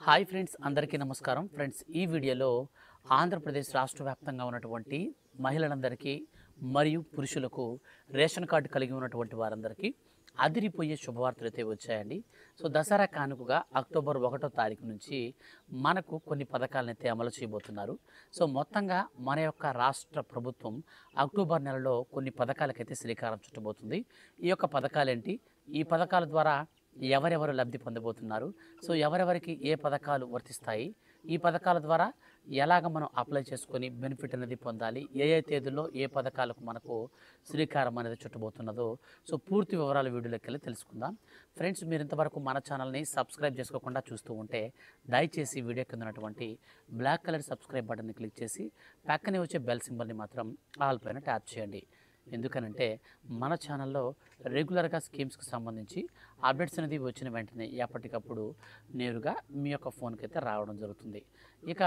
Hi friends, అందరికీ నమస్కారం. Friends, ఈ వీడియోలో ఆంధ్రప్రదేశ్ రాష్ట్ర వ్యాప్తంగా ఉన్నటువంటి మహిళలందరికీ మరియు పురుషులకు రేషన్ కార్డు కలిగి ఉన్నటువంటి వారందరికీ అదిరిపోయే శుభవార్తలు అయితే వచ్చాయండి. సో దసరా కానుకగా అక్టోబర్ 1వ తారీఖు నుంచి మనకు కొన్ని పథకాలను అయితే అమలు చేయబోతున్నారు. సో మొత్తంగా మన యొక్క రాష్ట్ర ప్రభుత్వం అక్టోబర్ నెలలో కొన్ని పథకాలకైతే శ్రీకారం చుట్టబోతుంది. ఈ యొక్క పథకాలేంటి, ఈ పథకాల ద్వారా ఎవరెవరు లబ్ధి పొందబోతున్నారు, సో ఎవరెవరికి ఏ పథకాలు వర్తిస్తాయి, ఈ పథకాల ద్వారా ఎలాగ మనం అప్లై చేసుకొని బెనిఫిట్ అనేది పొందాలి, ఏ ఏ తేదీల్లో ఏ పథకాలకు మనకు శ్రీకారం అనేది చుట్టబోతున్నదో సో పూర్తి వివరాలు వీడియోలోకి వెళ్ళి తెలుసుకుందాం. ఫ్రెండ్స్, మీరు ఇంతవరకు మన ఛానల్ని సబ్స్క్రైబ్ చేసుకోకుండా చూస్తూ ఉంటే దయచేసి వీడియో కింద ఉన్నటువంటి బ్లాక్ కలర్ సబ్స్క్రైబ్ బటన్ని క్లిక్ చేసి పక్కనే వచ్చే బెల్ సింబల్ని మాత్రం ఆల్ పైన ట్యాప్ చేయండి. ఎందుకనంటే మన ఛానల్లో రెగ్యులర్గా స్కీమ్స్కి సంబంధించి అప్డేట్స్ అనేది వచ్చిన వెంటనే ఎప్పటికప్పుడు నేరుగా మీ యొక్క ఫోన్కి అయితే రావడం జరుగుతుంది. ఇక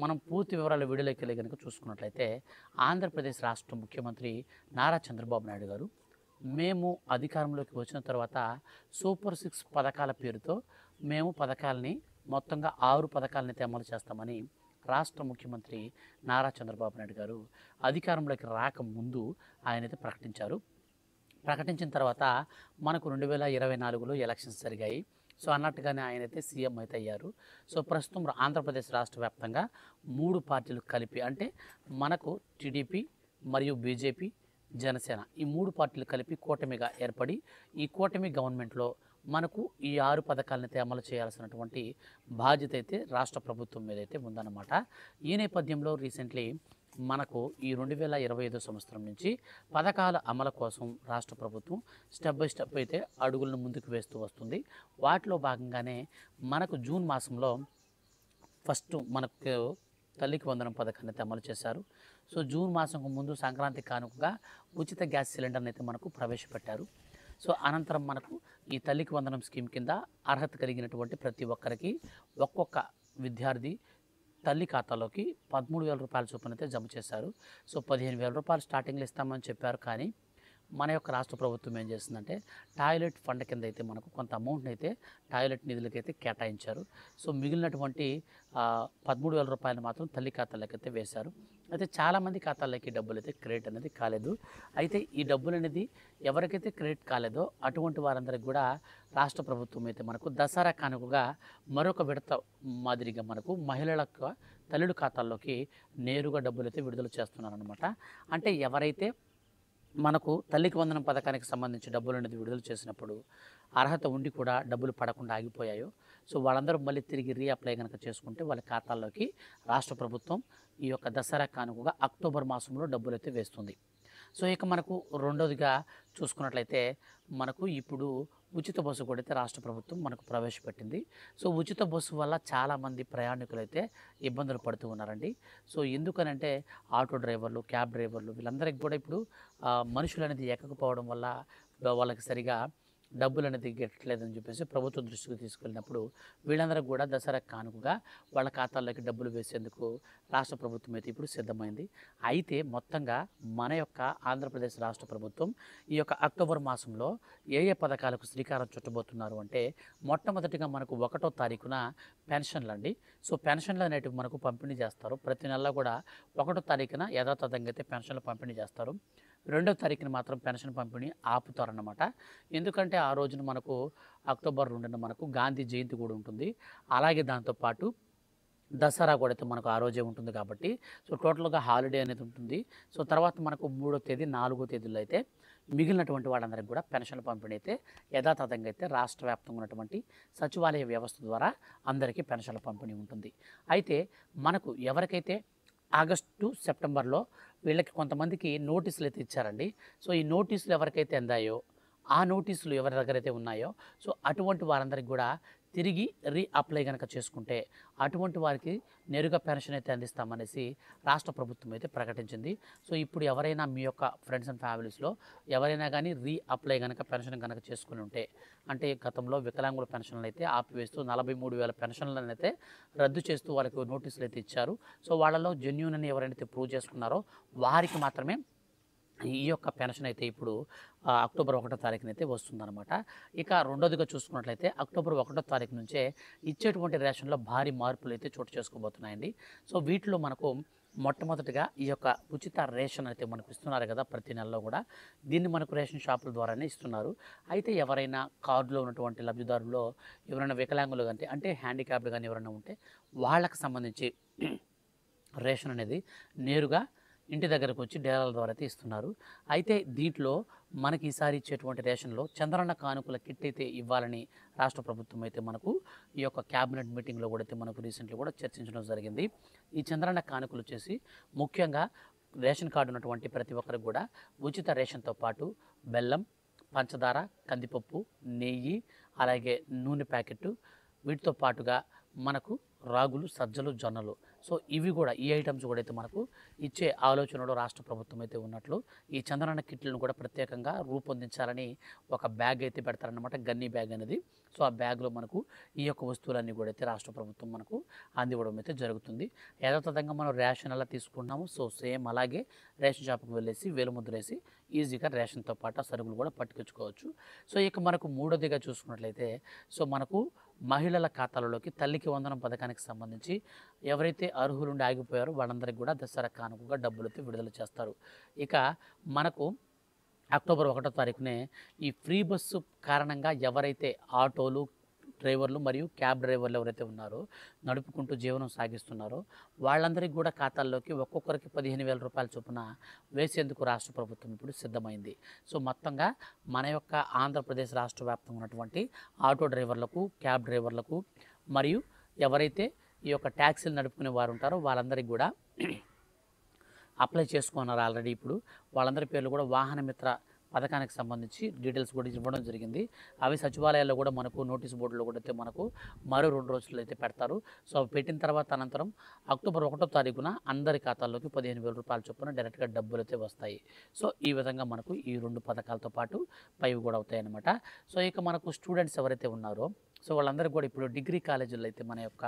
మనం పూర్తి వివరాల వీడియోలోకి వెళ్ళి కనుక చూసుకున్నట్లయితే ఆంధ్రప్రదేశ్ రాష్ట్ర ముఖ్యమంత్రి నారా చంద్రబాబు నాయుడు గారు మేము అధికారంలోకి వచ్చిన తర్వాత సూపర్ 6 పథకాల పేరుతో మేము పథకాలని మొత్తంగా 6 పథకాలని అయితే అమలు చేస్తామని రాష్ట్ర ముఖ్యమంత్రి నారా చంద్రబాబు నాయుడు గారు అధికారంలోకి రాకముందు ఆయనైతే ప్రకటించారు. ప్రకటించిన తర్వాత మనకు 2024లో ఎలక్షన్స్ జరిగాయి. సో అన్నట్టుగానే ఆయనైతే సీఎం అయితే అయ్యారు. సో ప్రస్తుతం ఆంధ్రప్రదేశ్ రాష్ట్ర వ్యాప్తంగా 3 పార్టీలు కలిపి, అంటే మనకు టీడీపీ మరియు బీజేపీ, జనసేన, ఈ 3 పార్టీలు కలిపి కూటమిగా ఏర్పడి ఈ కూటమి గవర్నమెంట్లో మనకు ఈ 6 పథకాలనైతే అమలు చేయాల్సినటువంటి బాధ్యత అయితే రాష్ట్ర ప్రభుత్వం మీద అయితే ఉందన్నమాట. ఈ నేపథ్యంలో రీసెంట్లీ మనకు ఈ 2025 సంవత్సరం నుంచి పథకాల అమలు కోసం రాష్ట్ర ప్రభుత్వం స్టెప్ బై స్టెప్ అయితే అడుగులను ముందుకు వేస్తూ వస్తుంది. వాటిలో భాగంగానే మనకు జూన్ మాసంలో ఫస్ట్ మనకు తల్లికి వందనం పథకాన్ని అయితే అమలు చేశారు. సో జూన్ మాసంకు ముందు సంక్రాంతి కానుకగా ఉచిత గ్యాస్ సిలిండర్ని అయితే మనకు ప్రవేశపెట్టారు. సో అనంతరం మనకు ఈ తల్లికి వందనం స్కీమ్ కింద అర్హత కలిగినటువంటి ప్రతి ఒక్కరికి ఒక్కొక్క విద్యార్థి తల్లి ఖాతాలోకి 13,000 రూపాయల చొప్పున అయితే జమ చేశారు. సో 15,000 రూపాయలు స్టార్టింగ్లో ఇస్తామని చెప్పారు. కానీ మన యొక్క రాష్ట్ర ప్రభుత్వం ఏం చేస్తుందంటే టాయిలెట్ ఫండ్ కింద అయితే మనకు కొంత అమౌంట్ని అయితే టాయిలెట్ నిధులకైతే కేటాయించారు. సో మిగిలినటువంటి 13,000 రూపాయలు మాత్రం తల్లి ఖాతాలోకి అయితే వేశారు. అయితే చాలామంది ఖాతాల్లోకి డబ్బులు అయితే క్రెడిట్ అనేది కాలేదు. అయితే ఈ డబ్బులు అనేది ఎవరికైతే క్రెడిట్ కాలేదో అటువంటి వారందరికీ కూడా రాష్ట్ర ప్రభుత్వం అయితే మనకు దసరా కానుకగా మరొక విడత మాదిరిగా మనకు మహిళల తల్లుల ఖాతాల్లోకి నేరుగా డబ్బులు అయితే విడుదల చేస్తున్నారనమాట. అంటే ఎవరైతే మనకు తల్లికి వందనం పథకానికి సంబంధించి డబ్బులు అనేది విడుదల చేసినప్పుడు అర్హత ఉండి కూడా డబ్బులు పడకుండా ఆగిపోయాయో, సో వాళ్ళందరూ మళ్ళీ తిరిగి రీఅప్లై కనుక చేసుకుంటే వాళ్ళ ఖాతాల్లోకి రాష్ట్ర ప్రభుత్వం ఈ యొక్క దసరా కానుకగా అక్టోబర్ మాసంలో డబ్బులు అయితే వేస్తుంది. సో ఇక మనకు రెండోదిగా చూసుకున్నట్లయితే మనకు ఇప్పుడు ఉచిత బస్సు కూడా అయితే రాష్ట్ర ప్రభుత్వం మనకు ప్రవేశపెట్టింది. సో ఉచిత బస్సు వల్ల చాలామంది ప్రయాణికులు అయితే ఇబ్బందులు పడుతూ ఉన్నారండి. సో ఎందుకనంటే ఆటో డ్రైవర్లు, క్యాబ్ డ్రైవర్లు వీళ్ళందరికీ కూడా ఇప్పుడు మనుషులు అనేది ఎక్కకపోవడం వల్ల వాళ్ళకి సరిగా డబ్బులు అనేది గెట్టలేదని చెప్పేసి ప్రభుత్వం దృష్టికి తీసుకెళ్ళినప్పుడు వీళ్ళందరూ కూడా దసరా కానుకగా వాళ్ళ ఖాతాల్లోకి డబ్బులు వేసేందుకు రాష్ట్ర ప్రభుత్వం అయితే ఇప్పుడు సిద్ధమైంది. అయితే మొత్తంగా మన యొక్క ఆంధ్రప్రదేశ్ రాష్ట్ర ప్రభుత్వం ఈ యొక్క అక్టోబర్ మాసంలో ఏ ఏ పథకాలకు శ్రీకారం చుట్టబోతున్నారు అంటే మొట్టమొదటిగా మనకు 1వ తారీఖున పెన్షన్లు అండి. సో పెన్షన్లు అనేటివి మనకు పంపిణీ చేస్తారు. ప్రతి నెల కూడా 1వ తారీఖున యథాతథంగా అయితే పెన్షన్లు పంపిణీ చేస్తారు. 2వ తారీఖున మాత్రం పెన్షన్ పంపిణీ ఆపుతారన్నమాట. ఎందుకంటే ఆ రోజున మనకు అక్టోబర్ 2న మనకు గాంధీ జయంతి కూడా ఉంటుంది. అలాగే దాంతోపాటు దసరా కూడా అయితే మనకు ఆ రోజే ఉంటుంది కాబట్టి సో టోటల్గా హాలిడే అనేది ఉంటుంది. సో తర్వాత మనకు 3వ తేదీ 4వ తేదీలో అయితే మిగిలినటువంటి వాళ్ళందరికీ కూడా పెన్షన్ల పంపిణీ అయితే యథాతథంగా అయితే రాష్ట్ర వ్యాప్తంగా ఉన్నటువంటి సచివాలయ వ్యవస్థ ద్వారా అందరికీ పెన్షన్ల పంపిణీ ఉంటుంది. అయితే మనకు ఎవరికైతే ఆగస్టు, సెప్టెంబర్లో వీళ్ళకి కొంతమందికి నోటీసులు అయితే ఇచ్చారండి. సో ఈ నోటీసులు ఎవరికైతే అందాయో, ఆ నోటీసులు ఎవరి దగ్గర అయితే ఉన్నాయో సో అటువంటి వారందరికీ కూడా తిరిగి రీఅప్లై కనుక చేసుకుంటే అటువంటి వారికి నేరుగా పెన్షన్ అయితే అందిస్తామనేసి రాష్ట్ర ప్రభుత్వం అయితే ప్రకటించింది. సో ఇప్పుడు ఎవరైనా మీ యొక్క ఫ్రెండ్స్ అండ్ ఫ్యామిలీస్లో ఎవరైనా కానీ రీఅప్లై కనుక పెన్షన్ కనుక చేసుకుని ఉంటే, అంటే గతంలో వికలాంగుల పెన్షన్లు అయితే ఆపివేస్తూ 43,000 పెన్షన్లను అయితే రద్దు చేస్తూ వాళ్ళకి నోటీసులు అయితే ఇచ్చారు. సో వాళ్ళలో జెన్యూన్ అని ఎవరైతే ప్రూవ్ చేసుకున్నారో వారికి మాత్రమే ఈ యొక్క పెన్షన్ అయితే ఇప్పుడు అక్టోబర్ 1వ తారీఖునైతే వస్తుందన్నమాట. ఇక రెండోదిగా చూసుకున్నట్లయితే అక్టోబర్ 1వ తారీఖు నుంచే ఇచ్చేటువంటి రేషన్‌లో భారీ మార్పులైతే చోటు చేసుకోబోతున్నాయండి. సో వీటిలో మనకు మొట్టమొదటిగా ఈ యొక్క ఉచిత రేషన్ అయితే మనకు ఇస్తున్నారు కదా! ప్రతి నెలలో కూడా. దీన్ని మనకు రేషన్ షాపుల ద్వారానే ఇస్తున్నారు. అయితే ఎవరైనా కార్డులో ఉన్నటువంటి లబ్ధిదారుల్లో ఎవరైనా వికలాంగులు అంటే హ్యాండిక్యాప్డ్ గాని ఎవరైనా ఉంటే వాళ్ళకి సంబంధించి రేషన్ అనేది నేరుగా ఇంటి దగ్గరకు వచ్చి డీలర్ల ద్వారా అయితే ఇస్తున్నారు. అయితే దీంట్లో మనకి ఈసారి ఇచ్చేటువంటి రేషన్‌లో చంద్రన్న కానుకల కిట్ అయితే ఇవ్వాలని రాష్ట్ర ప్రభుత్వం అయితే మనకు ఈ యొక్క క్యాబినెట్ మీటింగ్‌లో కూడా అయితే మనకు రీసెంట్‌లీ కూడా చర్చించడం జరిగింది. ఈ చంద్రన్న కానుకలు వచ్చేసి ముఖ్యంగా రేషన్ కార్డు ఉన్నటువంటి ప్రతి ఒక్కరికి కూడా ఉచిత రేషన్‌తో పాటు బెల్లం, పంచదార, కందిపప్పు, నెయ్యి, అలాగే నూనె ప్యాకెట్టు, వీటితో పాటుగా మనకు రాగులు, సజ్జలు, జొన్నలు. సో ఇవి కూడా ఈ ఐటమ్స్ కూడా అయితే మనకు ఇచ్చే ఆలోచనలో రాష్ట్ర ప్రభుత్వం అయితే ఉన్నట్లు ఈ చంద్రన్న కిట్లను కూడా ప్రత్యేకంగా రూపొందించాలని ఒక బ్యాగ్ అయితే పెడతారనమాట, గన్నీ బ్యాగ్ అనేది. సో ఆ బ్యాగ్లో మనకు ఈ యొక్క వస్తువులన్నీ కూడా అయితే రాష్ట్ర ప్రభుత్వం మనకు అందివ్వడం అయితే జరుగుతుంది. యథాతథంగా మనం రేషన్ ఎలా తీసుకుంటున్నాము సో సేమ్ అలాగే రేషన్ షాప్కి వెళ్ళేసి వేలుముద్ర వేసి ఈజీగా రేషన్తో పాటు ఆ సరుకులు కూడా పట్టుకొచ్చుకోవచ్చు. సో ఇక మనకు మూడోదిగా చూసుకున్నట్లయితే సో మనకు మహిళల ఖాతాలలోకి తల్లికి వందనం పథకానికి సంబంధించి ఎవరైతే అర్హులుండి ఆగిపోయారో వాళ్ళందరికీ కూడా దసరా కానుకగా డబ్బులైతే విడుదల చేస్తారు. ఇక మనకు అక్టోబర్ 1వ తారీఖునే ఈ ఫ్రీ బస్సు కారణంగా ఎవరైతే ఆటోలు డ్రైవర్లు మరియు క్యాబ్ డ్రైవర్లు ఎవరైతే ఉన్నారో నడుపుకుంటూ జీవనం సాగిస్తున్నారో వాళ్ళందరికీ కూడా ఖాతాల్లోకి ఒక్కొక్కరికి 15,000 రూపాయల చొప్పున వేసేందుకు రాష్ట్ర ప్రభుత్వం ఇప్పుడు సిద్ధమైంది. సో మొత్తంగా మన యొక్క ఆంధ్రప్రదేశ్ రాష్ట్ర వ్యాప్తంగా ఉన్నటువంటి ఆటో డ్రైవర్లకు, క్యాబ్ డ్రైవర్లకు మరియు ఎవరైతే ఈ యొక్క ట్యాక్సీలు నడుపుకునే వారు ఉంటారో వాళ్ళందరికీ కూడా అప్లై చేసుకున్నారు ఆల్రెడీ. ఇప్పుడు వాళ్ళందరి పేర్లు కూడా వాహన మిత్ర పథకానికి సంబంధించి డీటెయిల్స్ కూడా ఇవ్వడం జరిగింది. అవి సచివాలయాల్లో కూడా మనకు నోటీస్ బోర్డులో కూడా అయితే మనకు మరో 2 రోజుల్లో అయితే పెడతారు. సో అవి పెట్టిన తర్వాత అనంతరం అక్టోబర్ 1వ తారీఖున అందరి ఖాతాల్లోకి 15,000 రూపాయల చొప్పున డైరెక్ట్గా డబ్బులు అయితే వస్తాయి. సో ఈ విధంగా మనకు ఈ 2 పథకాలతో పాటు పైవి కూడా అవుతాయి అన్నమాట. సో ఇక మనకు స్టూడెంట్స్ ఎవరైతే ఉన్నారో సో వాళ్ళందరికీ కూడా ఇప్పుడు డిగ్రీ కాలేజీల్లో అయితే మన యొక్క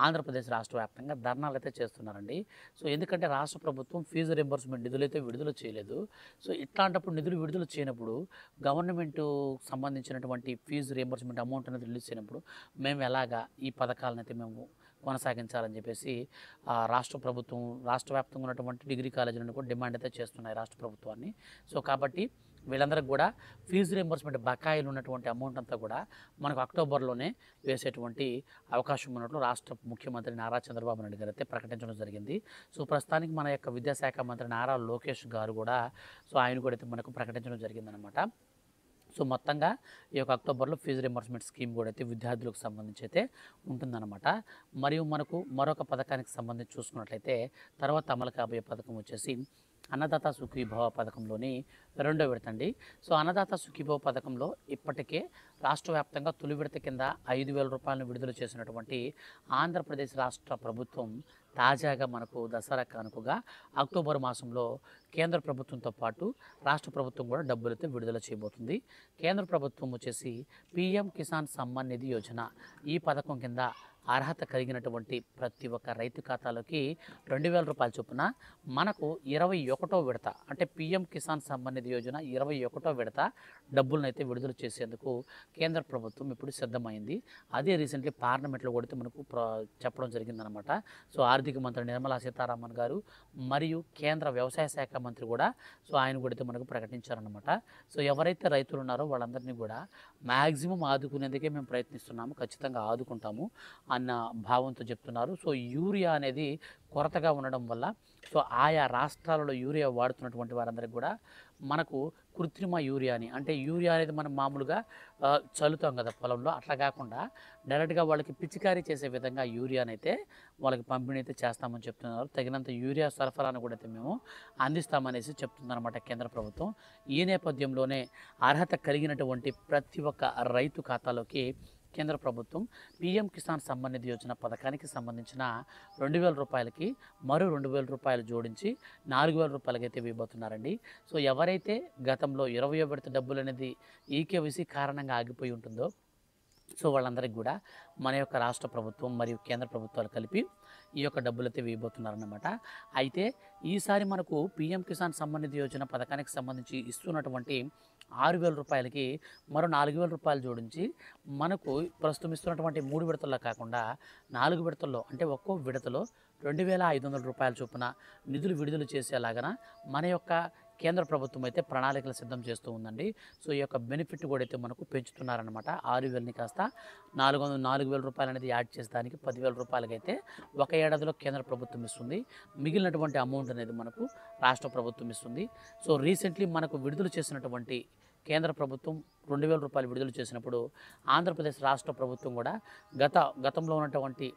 ఆంధ్రప్రదేశ్ రాష్ట్ర వ్యాప్తంగా ధర్నాలు అయితే చేస్తున్నారండి. సో ఎందుకంటే రాష్ట్ర ప్రభుత్వం ఫీజు రింబర్స్మెంట్ నిధులైతే విడుదల చేయలేదు. సో ఇట్లాంటప్పుడు నిధులు విడుదల చేయనప్పుడు గవర్నమెంట్ సంబంధించినటువంటి ఫీజు రింబర్స్మెంట్ అమౌంట్ అనేది రిలీజ్ చేయనప్పుడు మేము ఎలాగా ఈ పథకాలను అయితే మేము కొనసాగించాలని చెప్పేసి రాష్ట్ర ప్రభుత్వం రాష్ట్ర వ్యాప్తంగా ఉన్నటువంటి డిగ్రీ కాలేజీలను కూడా డిమాండ్ అయితే చేస్తున్నాయి రాష్ట్ర ప్రభుత్వాన్ని. సో కాబట్టి వీళ్ళందరికీ కూడా ఫీజు రింబర్స్మెంట్ బకాయిలు ఉన్నటువంటి అమౌంట్ అంతా కూడా మనకు అక్టోబర్లోనే వేసేటువంటి అవకాశం ఉన్నట్లు రాష్ట్ర ముఖ్యమంత్రి నారా చంద్రబాబు నాయుడు గారు అయితే ప్రకటించడం జరిగింది. సో ప్రస్తుతానికి మన యొక్క విద్యాశాఖ మంత్రి నారా లోకేష్ గారు కూడా సో ఆయన కూడా అయితే మనకు ప్రకటించడం జరిగిందనమాట. సో మొత్తంగా ఈ యొక్క అక్టోబర్లో ఫీజు రింబర్స్మెంట్ స్కీమ్ కూడా అయితే విద్యార్థులకు సంబంధించి అయితే ఉంటుందన్నమాట. మరియు మనకు మరొక పథకానికి సంబంధించి చూసుకున్నట్లయితే తర్వాత అమలు కాబోయే పథకం వచ్చేసి అన్నదాత సుఖీభవ పథకంలోని 2వ విడత అండి. సో అన్నదాత సుఖీభవ పథకంలో ఇప్పటికే రాష్ట్ర వ్యాప్తంగా తొలి విడత కింద 5,000 రూపాయలను విడుదల చేసినటువంటి ఆంధ్రప్రదేశ్ రాష్ట్ర ప్రభుత్వం తాజాగా మనకు దసరా కానుకగా అక్టోబర్ మాసంలో కేంద్ర ప్రభుత్వంతో పాటు రాష్ట్ర ప్రభుత్వం కూడా డబ్బులైతే విడుదల చేయబోతుంది. కేంద్ర ప్రభుత్వం వచ్చేసి పీఎం కిసాన్ సమ్మాన్ నిధి యోజన ఈ పథకం కింద అర్హత కలిగినటువంటి ప్రతి ఒక్క రైతు ఖాతాలోకి 2,000 రూపాయల చొప్పున మనకు 21వ విడత అంటే పీఎం కిసాన్ సమ్మాన్ నిధి యోజన 21వ విడత డబ్బులను అయితే విడుదల చేసేందుకు కేంద్ర ప్రభుత్వం ఇప్పుడు సిద్ధమైంది. అదే రీసెంట్లీ పార్లమెంట్లో కూడా మనకు చెప్పడం జరిగిందనమాట. సో ఆర్థిక మంత్రి నిర్మలా సీతారామన్ గారు మరియు కేంద్ర వ్యవసాయ శాఖ మంత్రి కూడా సో ఆయన కూడా మనకు ప్రకటించారనమాట. సో ఎవరైతే రైతులు ఉన్నారో వాళ్ళందరినీ కూడా మ్యాక్సిమం ఆదుకునేందుకే మేము ప్రయత్నిస్తున్నాము, ఖచ్చితంగా ఆదుకుంటాము అన్న భావంతో చెప్తున్నారు. సో యూరియా అనేది కొరతగా ఉండడం వల్ల సో ఆయా రాష్ట్రాలలో యూరియా వాడుతున్నటువంటి వారందరికీ కూడా మనకు కృత్రిమ యూరియాని అంటే యూరియా అనేది మనం మామూలుగా చల్లుతాం కదా పొలంలో, అట్లా కాకుండా డైరెక్ట్గా వాళ్ళకి పిచికారీ చేసే విధంగా యూరియాని అయితే వాళ్ళకి పంపిణీ అయితే చేస్తామని చెప్తున్నారు. తగినంత యూరియా సరఫరాను కూడా అయితే మేము అందిస్తామనేసి చెప్తుందన్నమాట కేంద్ర ప్రభుత్వం. ఈ నేపథ్యంలోనే అర్హత కలిగినటువంటి ప్రతి ఒక్క రైతు ఖాతాలోకి కేంద్ర ప్రభుత్వం పీఎం కిసాన్ సమ్మాన్ నిధి యోజన పథకానికి సంబంధించిన 2,000 రూపాయలకి మరో 2,000 రూపాయలు జోడించి 4,000 రూపాయలకి అయితే ఇవ్వబోతున్నారండి. సో ఎవరైతే గతంలో 20వ విడత డబ్బులు అనేది ఈకేవైసీ కారణంగా ఆగిపోయి ఉంటుందో సో వాళ్ళందరికీ కూడా మన యొక్క రాష్ట్ర ప్రభుత్వం మరియు కేంద్ర ప్రభుత్వాలు కలిపి ఈ యొక్క డబ్బులైతే వేయబోతున్నారన్నమాట. అయితే ఈసారి మనకు పీఎం కిసాన్ సమ్మాన్ నిధి యోజన పథకానికి సంబంధించి ఇస్తున్నటువంటి 6,000 రూపాయలకి మరో 4,000 రూపాయలు జోడించి మనకు ప్రస్తుతం ఇస్తున్నటువంటి 3 విడతల్లో కాకుండా 4 విడతల్లో, అంటే ఒక్కో విడతలో 2,500 రూపాయల చొప్పున నిధులు విడుదల చేసేలాగన మన యొక్క కేంద్ర ప్రభుత్వం అయితే ప్రణాళికలు సిద్ధం చేస్తూ ఉందండి. సో ఈ యొక్క బెనిఫిట్ కూడా అయితే మనకు పెంచుతున్నారనమాట. 6,000ని కాస్త 4,000 రూపాయలు అనేది యాడ్ చేసేదానికి 10,000 రూపాయలకి అయితే ఒక ఏడాదిలో కేంద్ర ప్రభుత్వం ఇస్తుంది. మిగిలినటువంటి అమౌంట్ అనేది మనకు రాష్ట్ర ప్రభుత్వం ఇస్తుంది. సో రీసెంట్లీ మనకు విడుదల చేసినటువంటి కేంద్ర ప్రభుత్వం 2,000 రూపాయలు విడుదల చేసినప్పుడు ఆంధ్రప్రదేశ్ రాష్ట్ర ప్రభుత్వం కూడా గతంలో ఉన్నటువంటి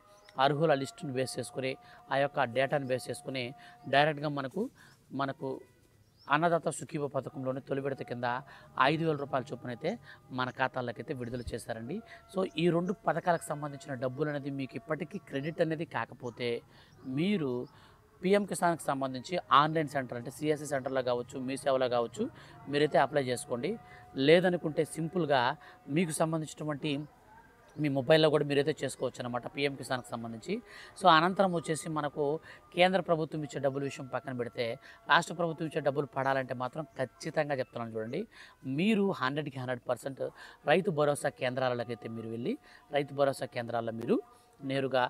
అర్హుల లిస్టును బేస్ చేసుకుని, ఆ యొక్క డేటాను బేస్ చేసుకుని డైరెక్ట్గా మనకు అన్నదాత సుఖీభ పథకంలోని తొలి విడత కింద 5,000 రూపాయల చొప్పున అయితే మన ఖాతాలకైతే విడుదల చేశారండి. సో ఈ 2 పథకాలకు సంబంధించిన డబ్బులు అనేది మీకు ఇప్పటికీ క్రెడిట్ అనేది కాకపోతే మీరు పీఎం కిసాన్కి సంబంధించి ఆన్లైన్ సెంటర్, అంటే సిఎస్సి సెంటర్లో కావచ్చు, మీ సేవలో కావచ్చు, మీరైతే అప్లై చేసుకోండి. లేదనుకుంటే సింపుల్గా మీకు సంబంధించినటువంటి మీ మొబైల్లో కూడా మీరైతే చేసుకోవచ్చు అనమాట పీఎం కిసాన్కి సంబంధించి. సో అనంతరం వచ్చేసి మనకు కేంద్ర ప్రభుత్వం ఇచ్చే డబ్బుల విషయం పక్కన పెడితే రాష్ట్ర ప్రభుత్వం ఇచ్చే డబ్బులు పడాలంటే మాత్రం ఖచ్చితంగా చెప్తున్నాను చూడండి, మీరు 100కి 100% రైతు భరోసా కేంద్రాలకైతే మీరు వెళ్ళి రైతు భరోసా కేంద్రాల్లో మీరు నేరుగా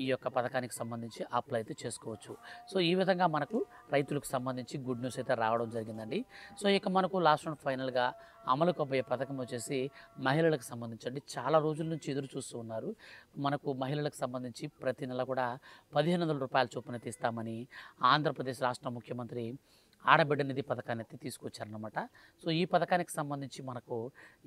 ఈ యొక్క పథకానికి సంబంధించి అప్లై అయితే చేసుకోవచ్చు. సో ఈ విధంగా మనకు రైతులకు సంబంధించి గుడ్ న్యూస్ అయితే రావడం జరిగిందండి. సో ఇక మనకు లాస్ట్ అండ్ ఫైనల్గా అమలు కాబోయే పథకం వచ్చేసి మహిళలకు సంబంధించి అండి. చాలా రోజుల నుంచి ఎదురు చూస్తూ ఉన్నారు. మనకు మహిళలకు సంబంధించి ప్రతి నెల కూడా 1,500 రూపాయల చొప్పున తీస్తామని ఆంధ్రప్రదేశ్ రాష్ట్ర ముఖ్యమంత్రి ఆడబిడ్డ నిధి పథకాన్ని అయితే తీసుకొచ్చారనమాట. సో ఈ పథకానికి సంబంధించి మనకు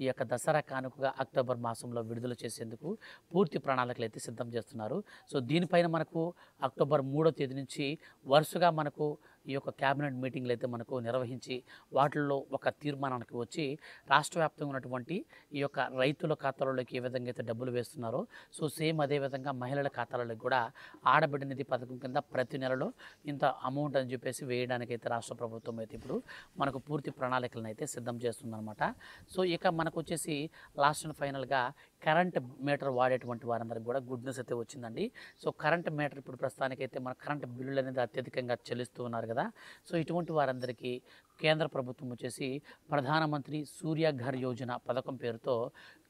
ఈ యొక్క దసరా కానుకగా అక్టోబర్ మాసంలో విడుదల చేసేందుకు పూర్తి ప్రణాళికలు అయితే సిద్ధం చేస్తున్నారు. సో దీనిపైన మనకు అక్టోబర్ 3వ తేదీ నుంచి వరుసగా మనకు ఈ యొక్క క్యాబినెట్ మీటింగ్లు అయితే మనకు నిర్వహించి వాటిల్లో ఒక తీర్మానానికి వచ్చి రాష్ట్ర వ్యాప్తంగా ఉన్నటువంటి ఈ యొక్క రైతుల ఖాతాలలోకి ఏ విధంగా అయితే డబ్బులు వేస్తున్నారో, సో సేమ్ అదేవిధంగా మహిళల ఖాతాలలోకి కూడా ఆడబిడ్డ నిధి పథకం కింద ప్రతి నెలలో ఇంత అమౌంట్ అని చెప్పేసి వేయడానికైతే రాష్ట్ర ప్రభుత్వం అయితే ఇప్పుడు మనకు పూర్తి ప్రణాళికలను అయితే సిద్ధం చేస్తుందన్నమాట. సో ఇక మనకు వచ్చేసి లాస్ట్ అండ్ ఫైనల్గా కరెంట్ మీటర్ వాడేటువంటి వారందరికీ కూడా గుడ్ న్యూస్ అయితే వచ్చిందండి. సో కరెంట్ మీటర్ ఇప్పుడు ప్రస్తుతానికైతే మన కరెంట్ బిల్లులు అనేది అత్యధికంగా చెల్లిస్తూ ఉన్నారు కదా. సో ఇటువంటి వారందరికీ కేంద్ర ప్రభుత్వం వచ్చేసి ప్రధానమంత్రి సూర్య ఘర్ యోజన పథకం పేరుతో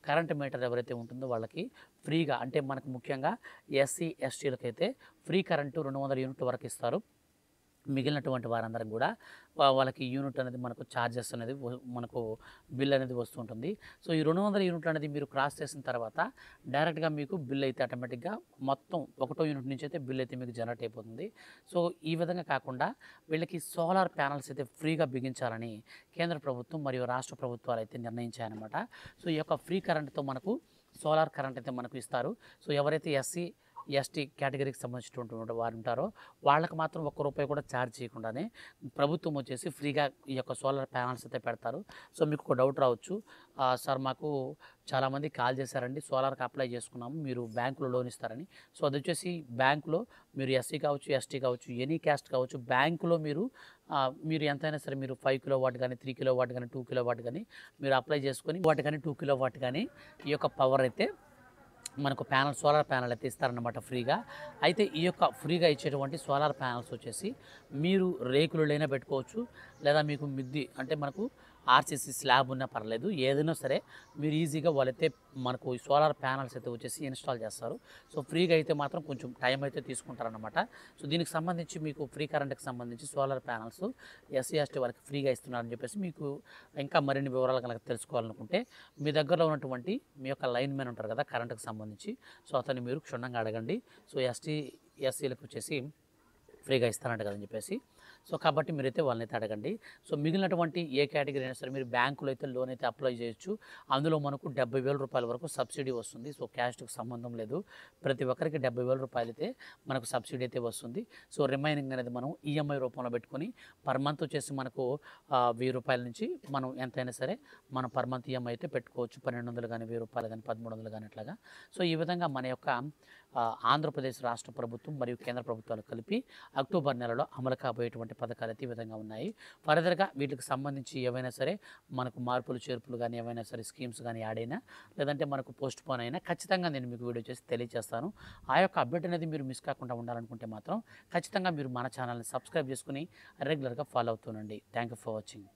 కరెంట్ మీటర్ ఎవరైతే ఉంటుందో వాళ్ళకి ఫ్రీగా, అంటే మనకు ముఖ్యంగా ఎస్సీ ఎస్టీలకైతే ఫ్రీ కరెంటు 200 యూనిట్ల వరకు ఇస్తారు. మిగిలినటువంటి వారందరికి కూడా వాళ్ళకి యూనిట్ అనేది మనకు ఛార్జెస్ అనేది మనకు బిల్ అనేది వస్తుంటుంది. సో ఈ 200 యూనిట్లు అనేది మీరు క్రాస్ చేసిన తర్వాత డైరెక్ట్గా మీకు బిల్ అయితే ఆటోమేటిక్గా మొత్తం 1వ యూనిట్ నుంచి అయితే బిల్ అయితే మీకు జనరేట్ అయిపోతుంది. సో ఈ విధంగా కాకుండా వీళ్ళకి సోలార్ ప్యానల్స్ అయితే ఫ్రీగా బిగించాలని కేంద్ర ప్రభుత్వం మరియు రాష్ట్ర ప్రభుత్వాలు అయితే నిర్ణయించాయన్నమాట. సో ఈ యొక్క ఫ్రీ కరెంట్తో మనకు సోలార్ కరెంట్ అయితే మనకు ఇస్తారు. సో ఎవరైతే ఎస్సీ ఎస్టీ కేటగిరీకి సంబంధించినటువంటి వారు ఉంటారో వాళ్ళకి మాత్రం ₹1 కూడా ఛార్జ్ చేయకుండానే ప్రభుత్వం వచ్చేసి ఫ్రీగా ఈ యొక్క సోలార్ ప్యానల్స్ అయితే పెడతారు. సో మీకు ఒక డౌట్ రావచ్చు, సార్ మాకు చాలామంది కాల్ చేశారండి, సోలార్కి అప్లై చేసుకున్నాము, మీరు బ్యాంకులో లోన్ ఇస్తారని. సో అది వచ్చేసి బ్యాంకులో మీరు ఎస్సీ కావచ్చు, ఎస్టీ కావచ్చు, ఎనీ క్యాస్ట్ కావచ్చు, బ్యాంకులో మీరు ఎంతైనా సరే మీరు 5 కిలోవాట్ కానీ, 3 కిలోవాట్ కానీ, 2 కిలోవాట్ కానీ మీరు అప్లై చేసుకొని వాటి కానీ 2 కిలోవాట్ కానీ ఈ యొక్క పవర్ అయితే మనకు సోలార్ ప్యానల్ అయితే ఇస్తారన్నమాట ఫ్రీగా. అయితే ఈ యొక్క ఫ్రీగా ఇచ్చేటువంటి సోలార్ ప్యానల్స్ వచ్చేసి మీరు రేకులైనా పెట్టుకోవచ్చు, లేదా మీకు మిద్ది అంటే మనకు ఆర్సీసీ స్లాబ్ ఉన్నా పర్లేదు, ఏదైనా సరే మీరు ఈజీగా వాళ్ళైతే మనకు ఈ సోలార్ ప్యానల్స్ అయితే వచ్చేసి ఇన్స్టాల్ చేస్తారు. సో ఫ్రీగా అయితే మాత్రం కొంచెం టైం అయితే తీసుకుంటారనమాట. సో దీనికి సంబంధించి మీకు ఫ్రీ కరెంట్కి సంబంధించి సోలార్ ప్యానల్స్ ఎస్సీ ఎస్టీ వాళ్ళకి ఫ్రీగా ఇస్తున్నారని చెప్పేసి మీకు ఇంకా మరిన్ని వివరాలు కనుక తెలుసుకోవాలనుకుంటే మీ దగ్గరలో ఉన్నటువంటి మీ యొక్క లైన్ మ్యాన్ ఉంటారు కదా కరెంట్కి సంబంధించి, సో అతన్ని మీరు క్షుణ్ణంగా అడగండి. సో ఎస్సీలకు వచ్చేసి ఫ్రీగా ఇస్తారంట కదని చెప్పేసి. సో కాబట్టి మీరైతే వాళ్ళనైతే అడగండి. సో మిగిలినటువంటి ఏ కేటగిరీ అయినా సరే మీరు బ్యాంకులో అయితే లోన్ అయితే అప్లై చేయొచ్చు. అందులో మనకు 70,000 రూపాయల వరకు సబ్సిడీ వస్తుంది. సో క్యాస్ట్కి సంబంధం లేదు, ప్రతి ఒక్కరికి 70,000 రూపాయలు అయితే మనకు సబ్సిడీ అయితే వస్తుంది. సో రిమైనింగ్ అనేది మనం ఈఎంఐ రూపంలో పెట్టుకొని పర్ మంత్ వచ్చేసి మనకు 1,000 రూపాయల నుంచి మనం ఎంతైనా సరే మనం పర్ మంత్ ఈఎంఐ అయితే పెట్టుకోవచ్చు. 1,200 కానీ, 1,000 రూపాయలు కానీ, 1,300 కానీ అట్లాగా. సో ఈ విధంగా మన యొక్క ఆంధ్రప్రదేశ్ రాష్ట్ర ప్రభుత్వం మరియు కేంద్ర ప్రభుత్వాలు కలిపి అక్టోబర్ నెలలో అమలు కాబోయేటువంటి పథకాలు అయితే ఈ విధంగా ఉన్నాయి. ఫర్దర్గా వీటికి సంబంధించి ఏవైనా సరే మనకు మార్పులు చేర్పులు కానీ ఏవైనా సరే స్కీమ్స్ కానీ యాడ్ అయినా లేదంటే మనకు పోస్ట్ పోన్ అయినా ఖచ్చితంగా నేను మీకు వీడియో చేసి తెలియజేస్తాను. ఆ యొక్క అప్డేట్ అనేది మీరు మిస్ కాకుండా ఉండాలనుకుంటే మాత్రం ఖచ్చితంగా మీరు మన ఛానల్ని సబ్స్క్రైబ్ చేసుకుని రెగ్యులర్గా ఫాలో అవుతుండండి. Thank you for watching.